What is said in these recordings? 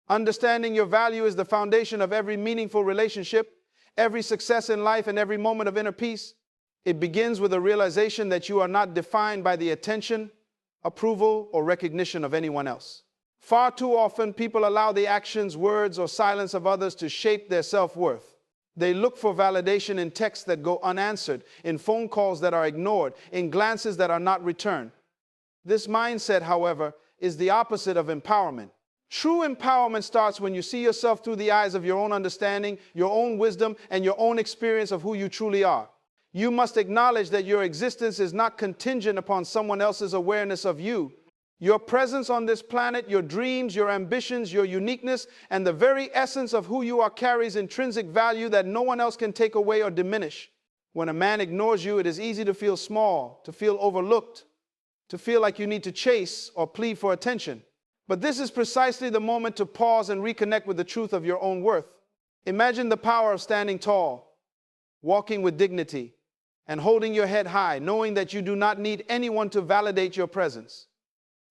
Understanding your value is the foundation of every meaningful relationship, every success in life, and every moment of inner peace. It begins with a realization that you are not defined by the attention, approval, or recognition of anyone else. Far too often, people allow the actions, words, or silence of others to shape their self-worth. They look for validation in texts that go unanswered, in phone calls that are ignored, in glances that are not returned. This mindset, however, is the opposite of empowerment. True empowerment starts when you see yourself through the eyes of your own understanding, your own wisdom, and your own experience of who you truly are. You must acknowledge that your existence is not contingent upon someone else's awareness of you. Your presence on this planet, your dreams, your ambitions, your uniqueness, and the very essence of who you are carries intrinsic value that no one else can take away or diminish. When a man ignores you, it is easy to feel small, to feel overlooked, to feel like you need to chase or plead for attention. But this is precisely the moment to pause and reconnect with the truth of your own worth. Imagine the power of standing tall, walking with dignity, and holding your head high, knowing that you do not need anyone to validate your presence.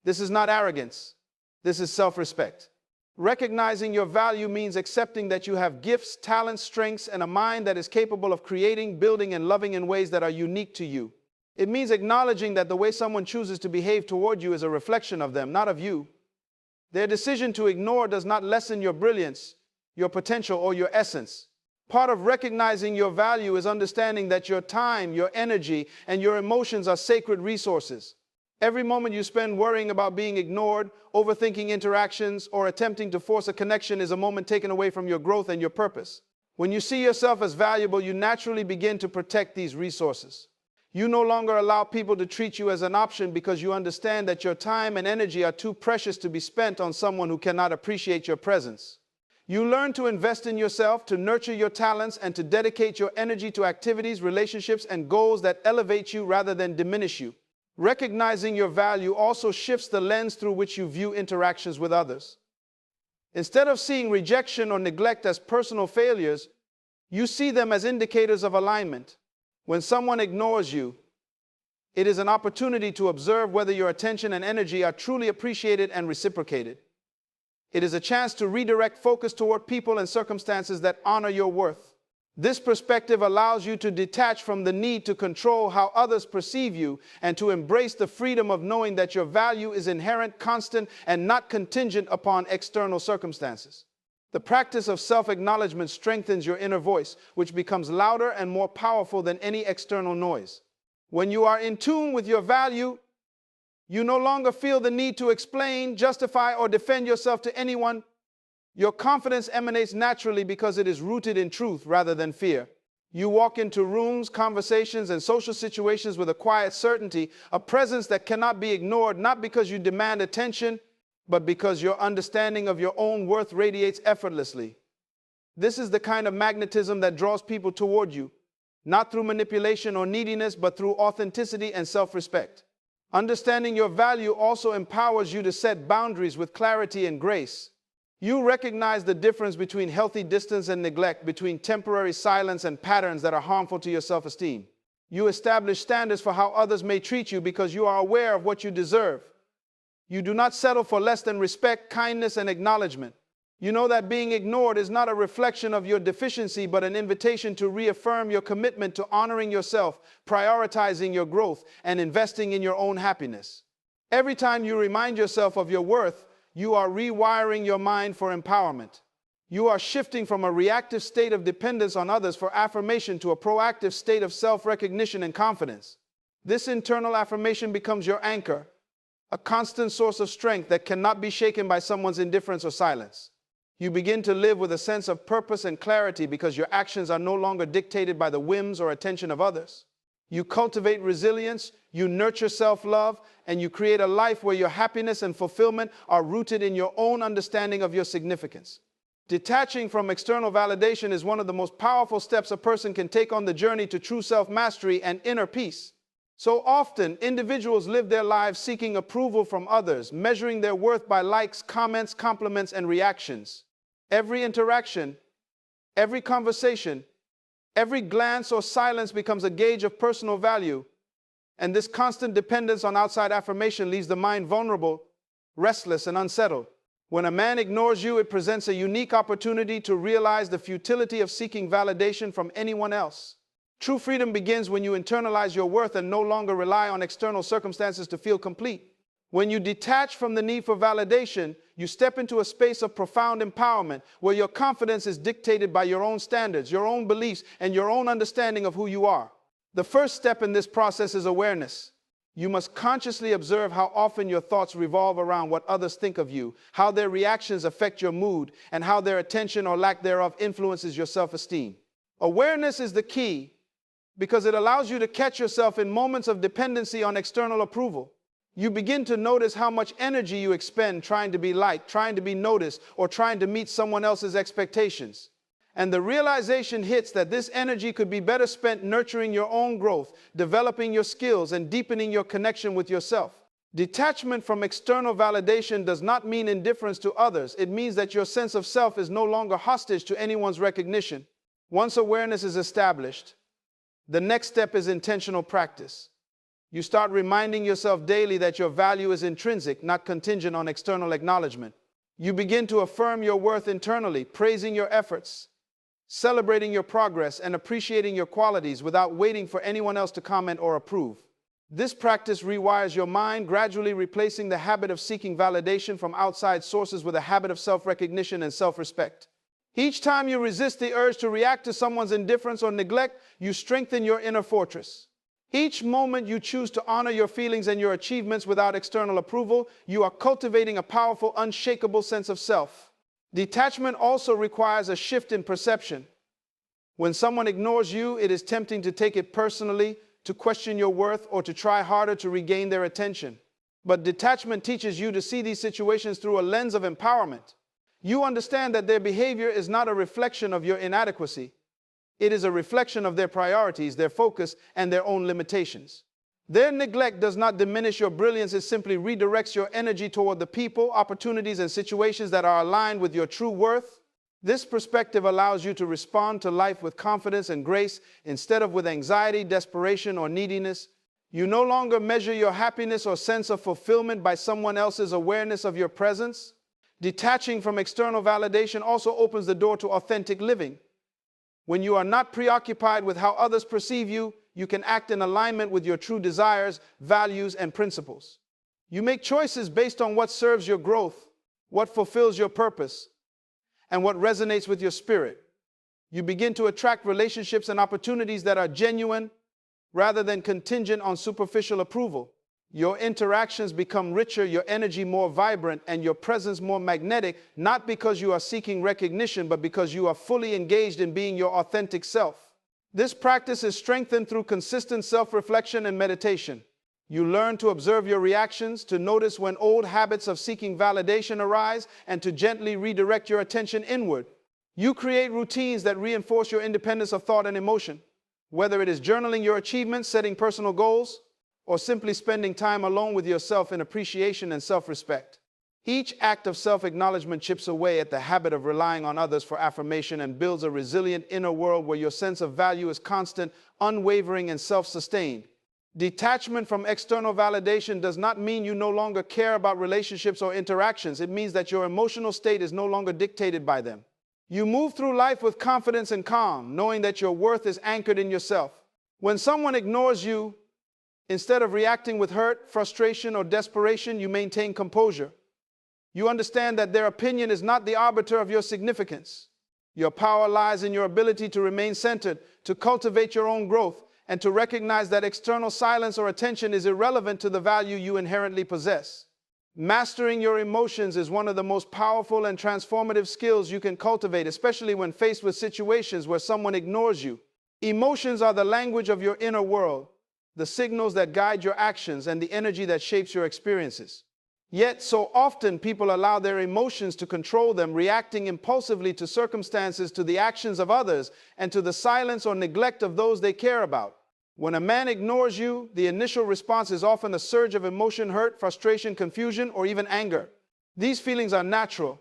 This is not arrogance. This is self-respect. Recognizing your value means accepting that you have gifts, talents, strengths, and a mind that is capable of creating, building, and loving in ways that are unique to you. It means acknowledging that the way someone chooses to behave toward you is a reflection of them, not of you. Their decision to ignore does not lessen your brilliance, your potential, or your essence. Part of recognizing your value is understanding that your time, your energy, and your emotions are sacred resources. Every moment you spend worrying about being ignored, overthinking interactions, or attempting to force a connection is a moment taken away from your growth and your purpose. When you see yourself as valuable, you naturally begin to protect these resources. You no longer allow people to treat you as an option because you understand that your time and energy are too precious to be spent on someone who cannot appreciate your presence. You learn to invest in yourself, to nurture your talents, and to dedicate your energy to activities, relationships, and goals that elevate you rather than diminish you. Recognizing your value also shifts the lens through which you view interactions with others. Instead of seeing rejection or neglect as personal failures, you see them as indicators of alignment. When someone ignores you, it is an opportunity to observe whether your attention and energy are truly appreciated and reciprocated. It is a chance to redirect focus toward people and circumstances that honor your worth. This perspective allows you to detach from the need to control how others perceive you and to embrace the freedom of knowing that your value is inherent, constant, and not contingent upon external circumstances. The practice of self-acknowledgement strengthens your inner voice, which becomes louder and more powerful than any external noise. When you are in tune with your value, you no longer feel the need to explain, justify, or defend yourself to anyone. Your confidence emanates naturally because it is rooted in truth rather than fear. You walk into rooms, conversations, and social situations with a quiet certainty, a presence that cannot be ignored, not because you demand attention, but because your understanding of your own worth radiates effortlessly. This is the kind of magnetism that draws people toward you, not through manipulation or neediness, but through authenticity and self-respect. Understanding your value also empowers you to set boundaries with clarity and grace. You recognize the difference between healthy distance and neglect, between temporary silence and patterns that are harmful to your self-esteem. You establish standards for how others may treat you because you are aware of what you deserve. You do not settle for less than respect, kindness, and acknowledgement. You know that being ignored is not a reflection of your deficiency, but an invitation to reaffirm your commitment to honoring yourself, prioritizing your growth, and investing in your own happiness. Every time you remind yourself of your worth, you are rewiring your mind for empowerment. You are shifting from a reactive state of dependence on others for affirmation to a proactive state of self-recognition and confidence. This internal affirmation becomes your anchor, a constant source of strength that cannot be shaken by someone's indifference or silence. You begin to live with a sense of purpose and clarity because your actions are no longer dictated by the whims or attention of others. You cultivate resilience, you nurture self-love, and you create a life where your happiness and fulfillment are rooted in your own understanding of your significance. Detaching from external validation is one of the most powerful steps a person can take on the journey to true self-mastery and inner peace. So often, individuals live their lives seeking approval from others, measuring their worth by likes, comments, compliments, and reactions. Every interaction, every conversation, every glance or silence becomes a gauge of personal value, and this constant dependence on outside affirmation leaves the mind vulnerable, restless, and unsettled. When a man ignores you, it presents a unique opportunity to realize the futility of seeking validation from anyone else. True freedom begins when you internalize your worth and no longer rely on external circumstances to feel complete. When you detach from the need for validation, you step into a space of profound empowerment where your confidence is dictated by your own standards, your own beliefs, and your own understanding of who you are. The first step in this process is awareness. You must consciously observe how often your thoughts revolve around what others think of you, how their reactions affect your mood, and how their attention or lack thereof influences your self-esteem. Awareness is the key because it allows you to catch yourself in moments of dependency on external approval. You begin to notice how much energy you expend trying to be liked, trying to be noticed, or trying to meet someone else's expectations. And the realization hits that this energy could be better spent nurturing your own growth, developing your skills, and deepening your connection with yourself. Detachment from external validation does not mean indifference to others. It means that your sense of self is no longer hostage to anyone's recognition. Once awareness is established, the next step is intentional practice. You start reminding yourself daily that your value is intrinsic, not contingent on external acknowledgement. You begin to affirm your worth internally, praising your efforts, celebrating your progress, and appreciating your qualities without waiting for anyone else to comment or approve. This practice rewires your mind, gradually replacing the habit of seeking validation from outside sources with a habit of self-recognition and self-respect. Each time you resist the urge to react to someone's indifference or neglect, you strengthen your inner fortress. Each moment you choose to honor your feelings and your achievements without external approval, you are cultivating a powerful, unshakable sense of self. Detachment also requires a shift in perception. When someone ignores you, it is tempting to take it personally, to question your worth, or to try harder to regain their attention. But detachment teaches you to see these situations through a lens of empowerment. You understand that their behavior is not a reflection of your inadequacy. It is a reflection of their priorities, their focus, and their own limitations. Their neglect does not diminish your brilliance, it simply redirects your energy toward the people, opportunities, and situations that are aligned with your true worth. This perspective allows you to respond to life with confidence and grace instead of with anxiety, desperation, or neediness. You no longer measure your happiness or sense of fulfillment by someone else's awareness of your presence. Detaching from external validation also opens the door to authentic living. When you are not preoccupied with how others perceive you, you can act in alignment with your true desires, values, and principles. You make choices based on what serves your growth, what fulfills your purpose, and what resonates with your spirit. You begin to attract relationships and opportunities that are genuine rather than contingent on superficial approval. Your interactions become richer, your energy more vibrant, and your presence more magnetic, not because you are seeking recognition, but because you are fully engaged in being your authentic self. This practice is strengthened through consistent self-reflection and meditation. You learn to observe your reactions, to notice when old habits of seeking validation arise, and to gently redirect your attention inward. You create routines that reinforce your independence of thought and emotion. Whether it is journaling your achievements, setting personal goals, or simply spending time alone with yourself in appreciation and self-respect. Each act of self-acknowledgement chips away at the habit of relying on others for affirmation and builds a resilient inner world where your sense of value is constant, unwavering, and self-sustained. Detachment from external validation does not mean you no longer care about relationships or interactions. It means that your emotional state is no longer dictated by them. You move through life with confidence and calm, knowing that your worth is anchored in yourself. When someone ignores you, instead of reacting with hurt, frustration, or desperation, you maintain composure. You understand that their opinion is not the arbiter of your significance. Your power lies in your ability to remain centered, to cultivate your own growth, and to recognize that external silence or attention is irrelevant to the value you inherently possess. Mastering your emotions is one of the most powerful and transformative skills you can cultivate, especially when faced with situations where someone ignores you. Emotions are the language of your inner world, the signals that guide your actions, and the energy that shapes your experiences. Yet, so often people allow their emotions to control them, reacting impulsively to circumstances, to the actions of others, and to the silence or neglect of those they care about. When a man ignores you, the initial response is often a surge of emotion, hurt, frustration, confusion, or even anger. These feelings are natural,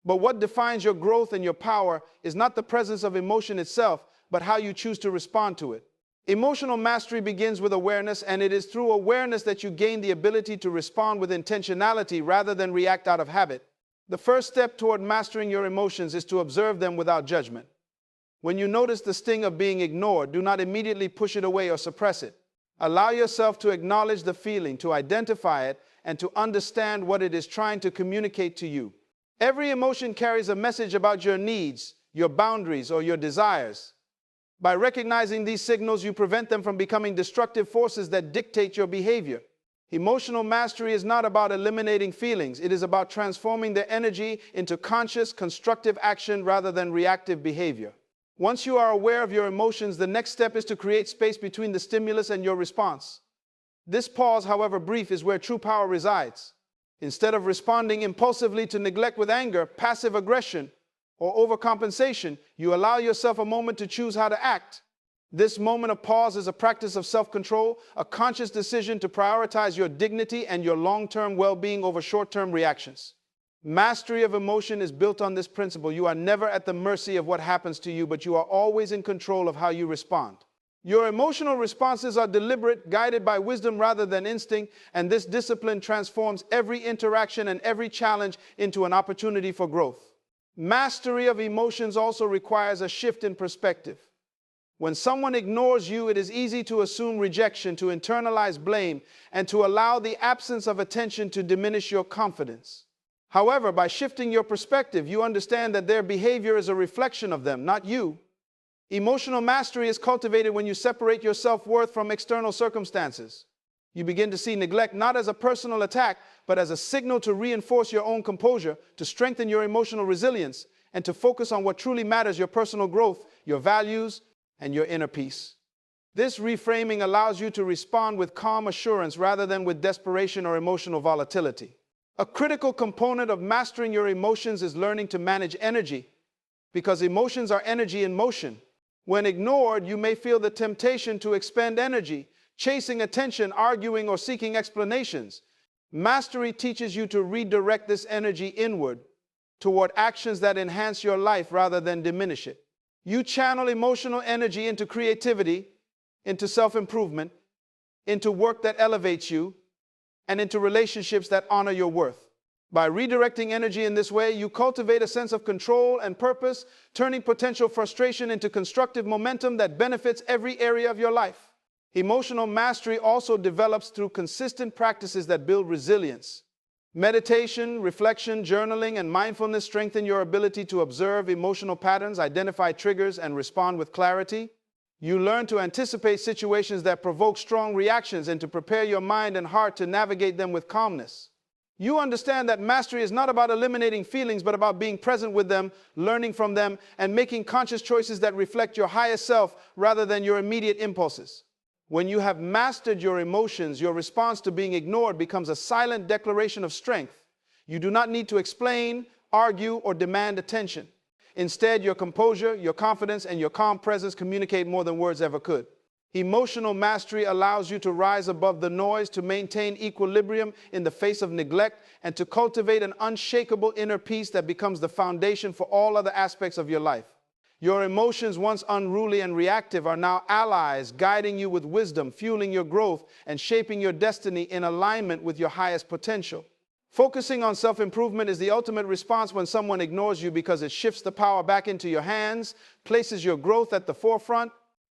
but what defines your growth and your power is not the presence of emotion itself, but how you choose to respond to it. Emotional mastery begins with awareness, and it is through awareness that you gain the ability to respond with intentionality rather than react out of habit. The first step toward mastering your emotions is to observe them without judgment. When you notice the sting of being ignored, do not immediately push it away or suppress it. Allow yourself to acknowledge the feeling, to identify it, and to understand what it is trying to communicate to you. Every emotion carries a message about your needs, your boundaries, or your desires. By recognizing these signals, you prevent them from becoming destructive forces that dictate your behavior. Emotional mastery is not about eliminating feelings. It is about transforming their energy into conscious, constructive action rather than reactive behavior. Once you are aware of your emotions, the next step is to create space between the stimulus and your response. This pause, however brief, is where true power resides. Instead of responding impulsively to neglect with anger, passive aggression, or overcompensation, you allow yourself a moment to choose how to act. This moment of pause is a practice of self-control, a conscious decision to prioritize your dignity and your long-term well-being over short-term reactions. Mastery of emotion is built on this principle. You are never at the mercy of what happens to you, but you are always in control of how you respond. Your emotional responses are deliberate, guided by wisdom rather than instinct, and this discipline transforms every interaction and every challenge into an opportunity for growth. Mastery of emotions also requires a shift in perspective. When someone ignores you, it is easy to assume rejection, to internalize blame, and to allow the absence of attention to diminish your confidence. However, by shifting your perspective, you understand that their behavior is a reflection of them, not you. Emotional mastery is cultivated when you separate your self-worth from external circumstances. You begin to see neglect not as a personal attack, but as a signal to reinforce your own composure, to strengthen your emotional resilience, and to focus on what truly matters: your personal growth, your values, and your inner peace. This reframing allows you to respond with calm assurance rather than with desperation or emotional volatility. A critical component of mastering your emotions is learning to manage energy, because emotions are energy in motion. When ignored, you may feel the temptation to expend energy, chasing attention, arguing, or seeking explanations. Mastery teaches you to redirect this energy inward, toward actions that enhance your life rather than diminish it. You channel emotional energy into creativity, into self-improvement, into work that elevates you, and into relationships that honor your worth. By redirecting energy in this way, you cultivate a sense of control and purpose, turning potential frustration into constructive momentum that benefits every area of your life. Emotional mastery also develops through consistent practices that build resilience. Meditation, reflection, journaling, and mindfulness strengthen your ability to observe emotional patterns, identify triggers, and respond with clarity. You learn to anticipate situations that provoke strong reactions and to prepare your mind and heart to navigate them with calmness. You understand that mastery is not about eliminating feelings, but about being present with them, learning from them, and making conscious choices that reflect your highest self rather than your immediate impulses. When you have mastered your emotions, your response to being ignored becomes a silent declaration of strength. You do not need to explain, argue, or demand attention. Instead, your composure, your confidence, and your calm presence communicate more than words ever could. Emotional mastery allows you to rise above the noise, to maintain equilibrium in the face of neglect, and to cultivate an unshakable inner peace that becomes the foundation for all other aspects of your life. Your emotions, once unruly and reactive, are now allies, guiding you with wisdom, fueling your growth, and shaping your destiny in alignment with your highest potential. Focusing on self-improvement is the ultimate response when someone ignores you, because it shifts the power back into your hands, places your growth at the forefront,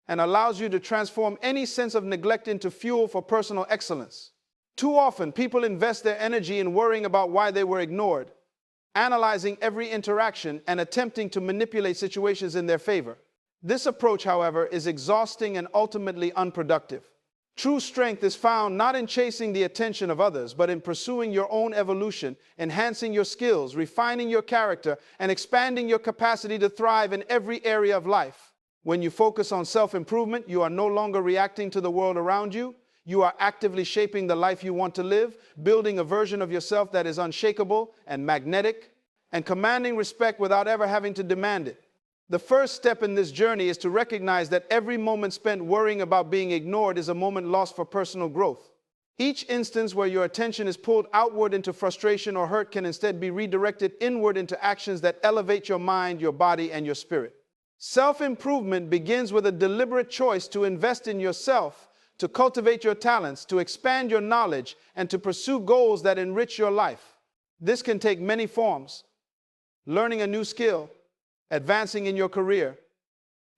and allows you to transform any sense of neglect into fuel for personal excellence. Too often, people invest their energy in worrying about why they were ignored, analyzing every interaction, and attempting to manipulate situations in their favor. This approach, however, is exhausting and ultimately unproductive. True strength is found not in chasing the attention of others, but in pursuing your own evolution, enhancing your skills, refining your character, and expanding your capacity to thrive in every area of life. When you focus on self-improvement, you are no longer reacting to the world around you. You are actively shaping the life you want to live, building a version of yourself that is unshakable and magnetic, and commanding respect without ever having to demand it. The first step in this journey is to recognize that every moment spent worrying about being ignored is a moment lost for personal growth. Each instance where your attention is pulled outward into frustration or hurt can instead be redirected inward into actions that elevate your mind, your body, and your spirit. Self-improvement begins with a deliberate choice to invest in yourself, to cultivate your talents, to expand your knowledge, and to pursue goals that enrich your life. This can take many forms: learning a new skill, advancing in your career,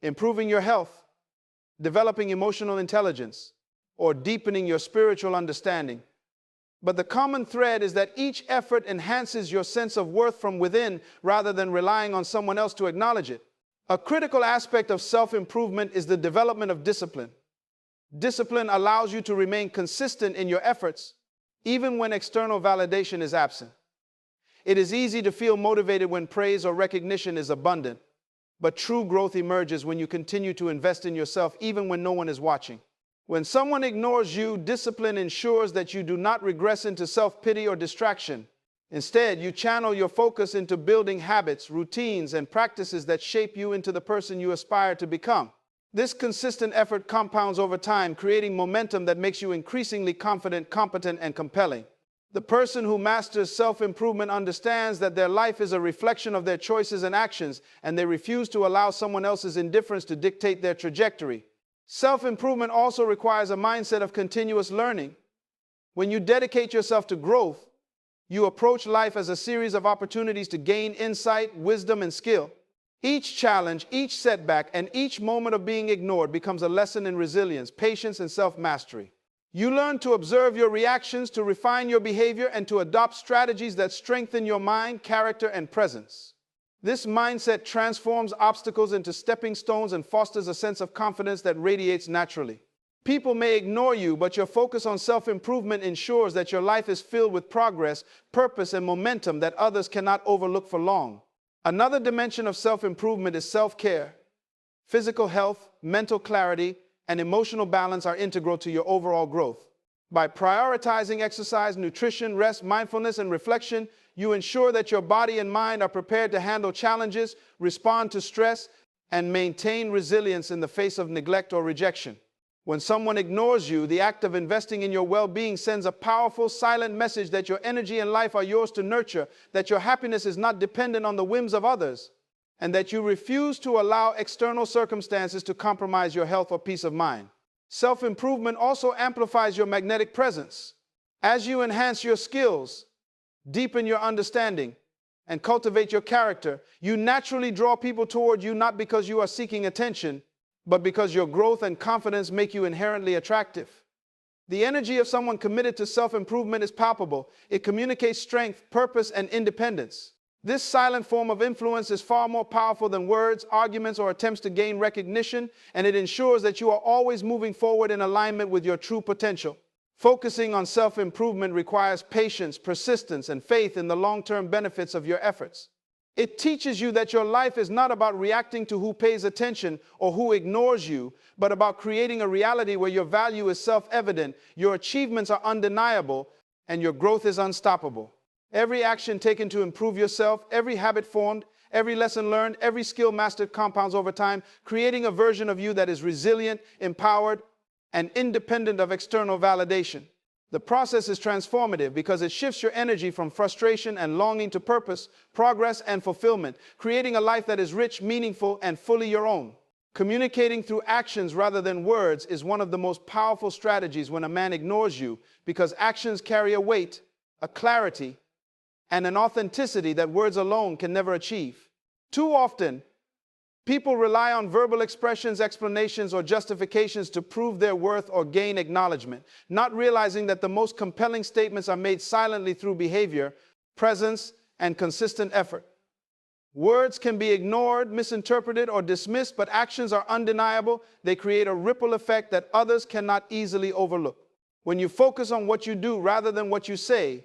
improving your health, developing emotional intelligence, or deepening your spiritual understanding. But the common thread is that each effort enhances your sense of worth from within rather than relying on someone else to acknowledge it. A critical aspect of self-improvement is the development of discipline. Discipline allows you to remain consistent in your efforts, even when external validation is absent. It is easy to feel motivated when praise or recognition is abundant, but true growth emerges when you continue to invest in yourself even when no one is watching. When someone ignores you, discipline ensures that you do not regress into self-pity or distraction. Instead, you channel your focus into building habits, routines, and practices that shape you into the person you aspire to become. This consistent effort compounds over time, creating momentum that makes you increasingly confident, competent, and compelling. The person who masters self-improvement understands that their life is a reflection of their choices and actions, and they refuse to allow someone else's indifference to dictate their trajectory. Self-improvement also requires a mindset of continuous learning. When you dedicate yourself to growth, you approach life as a series of opportunities to gain insight, wisdom, and skill. Each challenge, each setback, and each moment of being ignored becomes a lesson in resilience, patience, and self-mastery. You learn to observe your reactions, to refine your behavior, and to adopt strategies that strengthen your mind, character, and presence. This mindset transforms obstacles into stepping stones and fosters a sense of confidence that radiates naturally. People may ignore you, but your focus on self-improvement ensures that your life is filled with progress, purpose, and momentum that others cannot overlook for long. Another dimension of self-improvement is self-care. Physical health, mental clarity, and emotional balance are integral to your overall growth. By prioritizing exercise, nutrition, rest, mindfulness, and reflection, you ensure that your body and mind are prepared to handle challenges, respond to stress, and maintain resilience in the face of neglect or rejection. When someone ignores you, the act of investing in your well-being sends a powerful, silent message that your energy and life are yours to nurture, that your happiness is not dependent on the whims of others, and that you refuse to allow external circumstances to compromise your health or peace of mind. Self-improvement also amplifies your magnetic presence. As you enhance your skills, deepen your understanding, and cultivate your character, you naturally draw people toward you not because you are seeking attention, but because your growth and confidence make you inherently attractive. The energy of someone committed to self-improvement is palpable. It communicates strength, purpose, and independence. This silent form of influence is far more powerful than words, arguments, or attempts to gain recognition, and it ensures that you are always moving forward in alignment with your true potential. Focusing on self-improvement requires patience, persistence, and faith in the long-term benefits of your efforts. It teaches you that your life is not about reacting to who pays attention or who ignores you, but about creating a reality where your value is self-evident, your achievements are undeniable, and your growth is unstoppable. Every action taken to improve yourself, every habit formed, every lesson learned, every skill mastered compounds over time, creating a version of you that is resilient, empowered, and independent of external validation. The process is transformative because it shifts your energy from frustration and longing to purpose, progress, and fulfillment, creating a life that is rich, meaningful, and fully your own. Communicating through actions rather than words is one of the most powerful strategies when a man ignores you, because actions carry a weight, a clarity, and an authenticity that words alone can never achieve. Too often, people rely on verbal expressions, explanations, or justifications to prove their worth or gain acknowledgement, not realizing that the most compelling statements are made silently through behavior, presence, and consistent effort. Words can be ignored, misinterpreted, or dismissed, but actions are undeniable. They create a ripple effect that others cannot easily overlook. When you focus on what you do rather than what you say,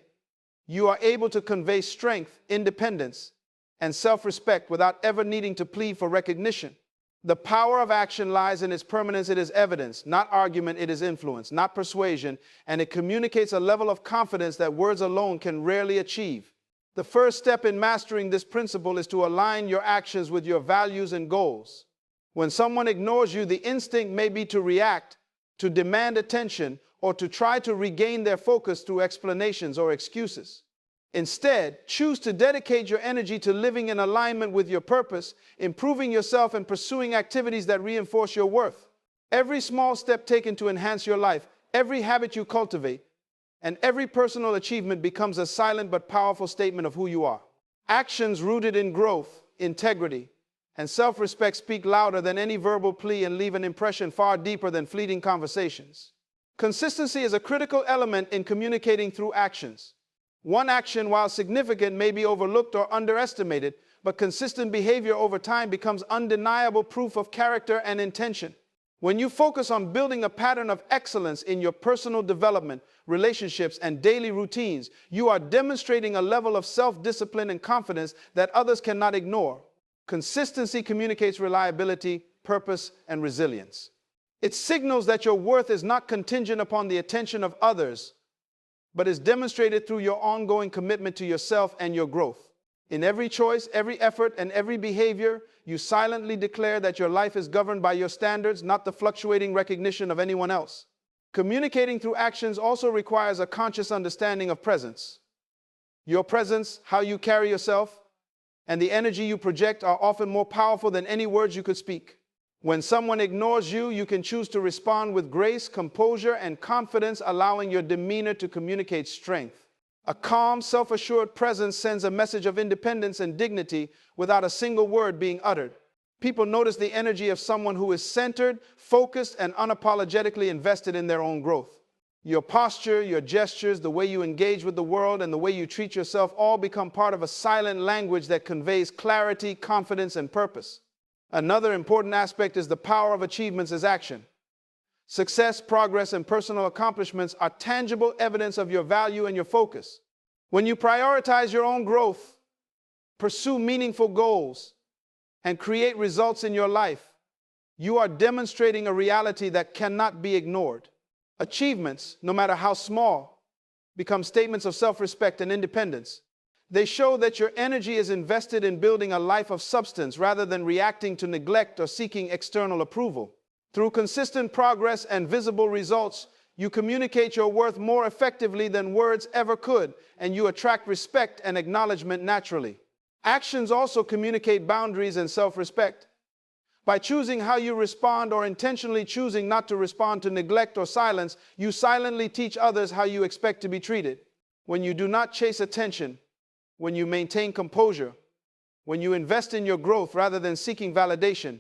you are able to convey strength, independence, and self-respect without ever needing to plead for recognition. The power of action lies in its permanence. It is evidence, not argument. It is influence, not persuasion, and it communicates a level of confidence that words alone can rarely achieve. The first step in mastering this principle is to align your actions with your values and goals. When someone ignores you, the instinct may be to react, to demand attention, or to try to regain their focus through explanations or excuses. Instead, choose to dedicate your energy to living in alignment with your purpose, improving yourself, and pursuing activities that reinforce your worth. Every small step taken to enhance your life, every habit you cultivate, and every personal achievement becomes a silent but powerful statement of who you are. Actions rooted in growth, integrity, and self-respect speak louder than any verbal plea and leave an impression far deeper than fleeting conversations. Consistency is a critical element in communicating through actions. One action, while significant, may be overlooked or underestimated, but consistent behavior over time becomes undeniable proof of character and intention. When you focus on building a pattern of excellence in your personal development, relationships, and daily routines, you are demonstrating a level of self-discipline and confidence that others cannot ignore. Consistency communicates reliability, purpose, and resilience. It signals that your worth is not contingent upon the attention of others, but is demonstrated through your ongoing commitment to yourself and your growth. In every choice, every effort, and every behavior, you silently declare that your life is governed by your standards, not the fluctuating recognition of anyone else. Communicating through actions also requires a conscious understanding of presence. Your presence, how you carry yourself, and the energy you project are often more powerful than any words you could speak. When someone ignores you, you can choose to respond with grace, composure, and confidence, allowing your demeanor to communicate strength. A calm, self-assured presence sends a message of independence and dignity without a single word being uttered. People notice the energy of someone who is centered, focused, and unapologetically invested in their own growth. Your posture, your gestures, the way you engage with the world, and the way you treat yourself all become part of a silent language that conveys clarity, confidence, and purpose. Another important aspect is the power of achievements as action. Success, progress, and personal accomplishments are tangible evidence of your value and your focus. When you prioritize your own growth, pursue meaningful goals, and create results in your life, you are demonstrating a reality that cannot be ignored. Achievements, no matter how small, become statements of self-respect and independence. They show that your energy is invested in building a life of substance rather than reacting to neglect or seeking external approval. Through consistent progress and visible results, you communicate your worth more effectively than words ever could, and you attract respect and acknowledgement naturally. Actions also communicate boundaries and self-respect. By choosing how you respond or intentionally choosing not to respond to neglect or silence, you silently teach others how you expect to be treated. When you do not chase attention, when you maintain composure, when you invest in your growth rather than seeking validation,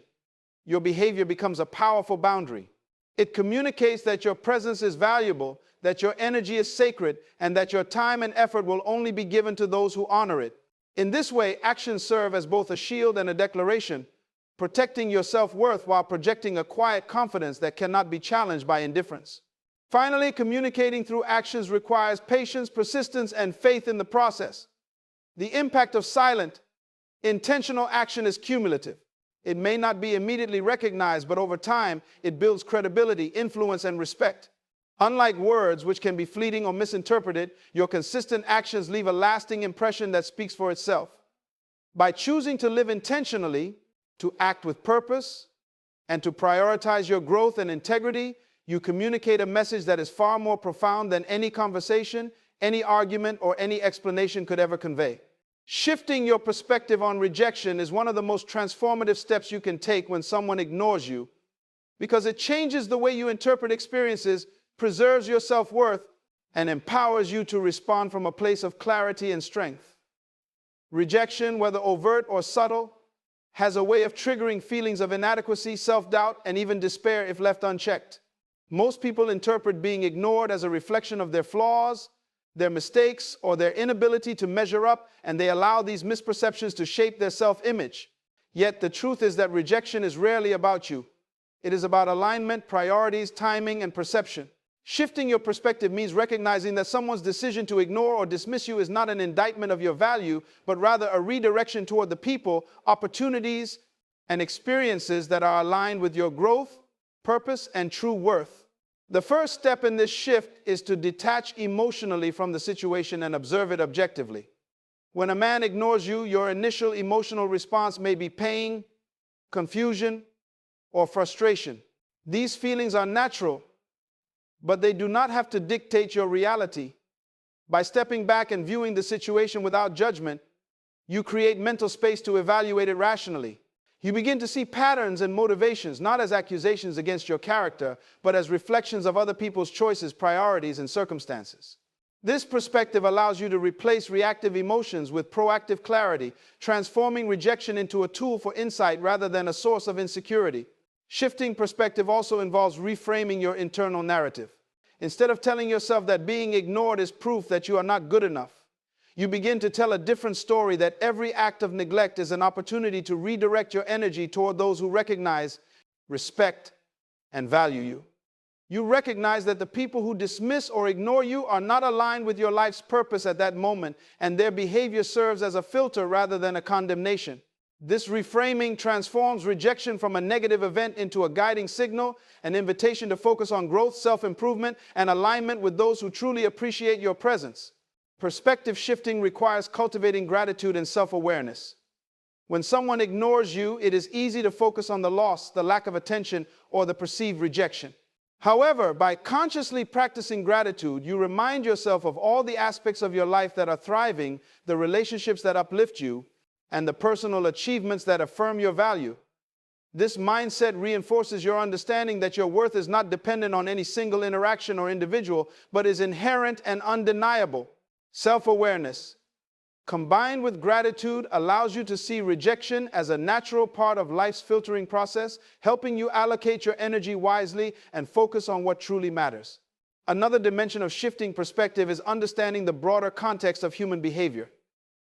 your behavior becomes a powerful boundary. It communicates that your presence is valuable, that your energy is sacred, and that your time and effort will only be given to those who honor it. In this way, actions serve as both a shield and a declaration, protecting your self-worth while projecting a quiet confidence that cannot be challenged by indifference. Finally, communicating through actions requires patience, persistence, and faith in the process. The impact of silent, intentional action is cumulative. It may not be immediately recognized, but over time, it builds credibility, influence, and respect. Unlike words, which can be fleeting or misinterpreted, your consistent actions leave a lasting impression that speaks for itself. By choosing to live intentionally, to act with purpose, and to prioritize your growth and integrity, you communicate a message that is far more profound than any conversation, any argument, or any explanation could ever convey. Shifting your perspective on rejection is one of the most transformative steps you can take when someone ignores you, because it changes the way you interpret experiences, preserves your self-worth, and empowers you to respond from a place of clarity and strength. Rejection, whether overt or subtle, has a way of triggering feelings of inadequacy, self-doubt, and even despair if left unchecked. Most people interpret being ignored as a reflection of their flaws, their mistakes, or their inability to measure up, and they allow these misperceptions to shape their self-image. Yet the truth is that rejection is rarely about you. It is about alignment, priorities, timing, and perception. Shifting your perspective means recognizing that someone's decision to ignore or dismiss you is not an indictment of your value, but rather a redirection toward the people, opportunities, and experiences that are aligned with your growth, purpose, and true worth. The first step in this shift is to detach emotionally from the situation and observe it objectively. When a man ignores you, your initial emotional response may be pain, confusion, or frustration. These feelings are natural, but they do not have to dictate your reality. By stepping back and viewing the situation without judgment, you create mental space to evaluate it rationally. You begin to see patterns and motivations, not as accusations against your character, but as reflections of other people's choices, priorities, and circumstances. This perspective allows you to replace reactive emotions with proactive clarity, transforming rejection into a tool for insight rather than a source of insecurity. Shifting perspective also involves reframing your internal narrative. Instead of telling yourself that being ignored is proof that you are not good enough, you begin to tell a different story, that every act of neglect is an opportunity to redirect your energy toward those who recognize, respect, and value you. You recognize that the people who dismiss or ignore you are not aligned with your life's purpose at that moment, and their behavior serves as a filter rather than a condemnation. This reframing transforms rejection from a negative event into a guiding signal, an invitation to focus on growth, self-improvement, and alignment with those who truly appreciate your presence. Perspective shifting requires cultivating gratitude and self-awareness. When someone ignores you, it is easy to focus on the loss, the lack of attention, or the perceived rejection. However, by consciously practicing gratitude, you remind yourself of all the aspects of your life that are thriving, the relationships that uplift you, and the personal achievements that affirm your value. This mindset reinforces your understanding that your worth is not dependent on any single interaction or individual, but is inherent and undeniable. Self-awareness, combined with gratitude, allows you to see rejection as a natural part of life's filtering process, helping you allocate your energy wisely and focus on what truly matters. Another dimension of shifting perspective is understanding the broader context of human behavior.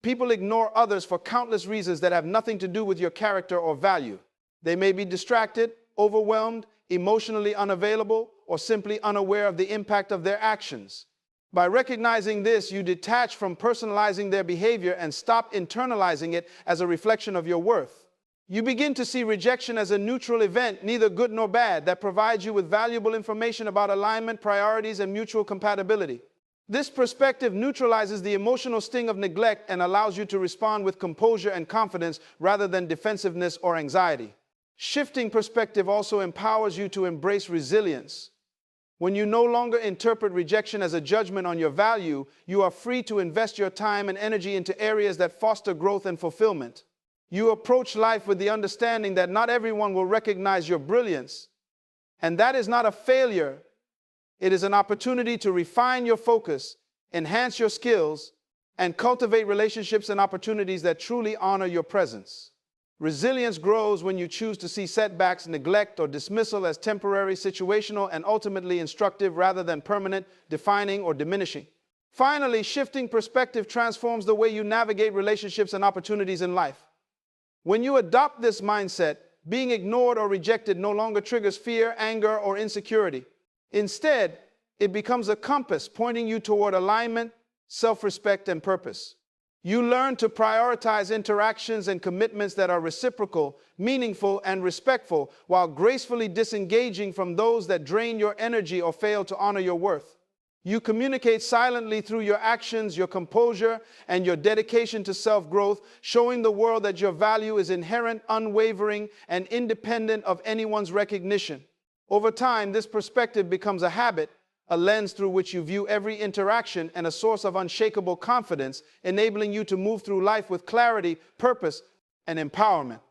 People ignore others for countless reasons that have nothing to do with your character or value. They may be distracted, overwhelmed, emotionally unavailable, or simply unaware of the impact of their actions. By recognizing this, you detach from personalizing their behavior and stop internalizing it as a reflection of your worth. You begin to see rejection as a neutral event, neither good nor bad, that provides you with valuable information about alignment, priorities, and mutual compatibility. This perspective neutralizes the emotional sting of neglect and allows you to respond with composure and confidence rather than defensiveness or anxiety. Shifting perspective also empowers you to embrace resilience. When you no longer interpret rejection as a judgment on your value, you are free to invest your time and energy into areas that foster growth and fulfillment. You approach life with the understanding that not everyone will recognize your brilliance, and that is not a failure. It is an opportunity to refine your focus, enhance your skills, and cultivate relationships and opportunities that truly honor your presence. Resilience grows when you choose to see setbacks, neglect, or dismissal as temporary, situational, and ultimately instructive rather than permanent, defining, or diminishing. Finally, shifting perspective transforms the way you navigate relationships and opportunities in life. When you adopt this mindset, being ignored or rejected no longer triggers fear, anger, or insecurity. Instead, it becomes a compass pointing you toward alignment, self-respect, and purpose. You learn to prioritize interactions and commitments that are reciprocal, meaningful, and respectful, while gracefully disengaging from those that drain your energy or fail to honor your worth. You communicate silently through your actions, your composure, and your dedication to self-growth, showing the world that your value is inherent, unwavering, and independent of anyone's recognition. Over time, this perspective becomes a habit, a lens through which you view every interaction, and a source of unshakable confidence, enabling you to move through life with clarity, purpose, and empowerment.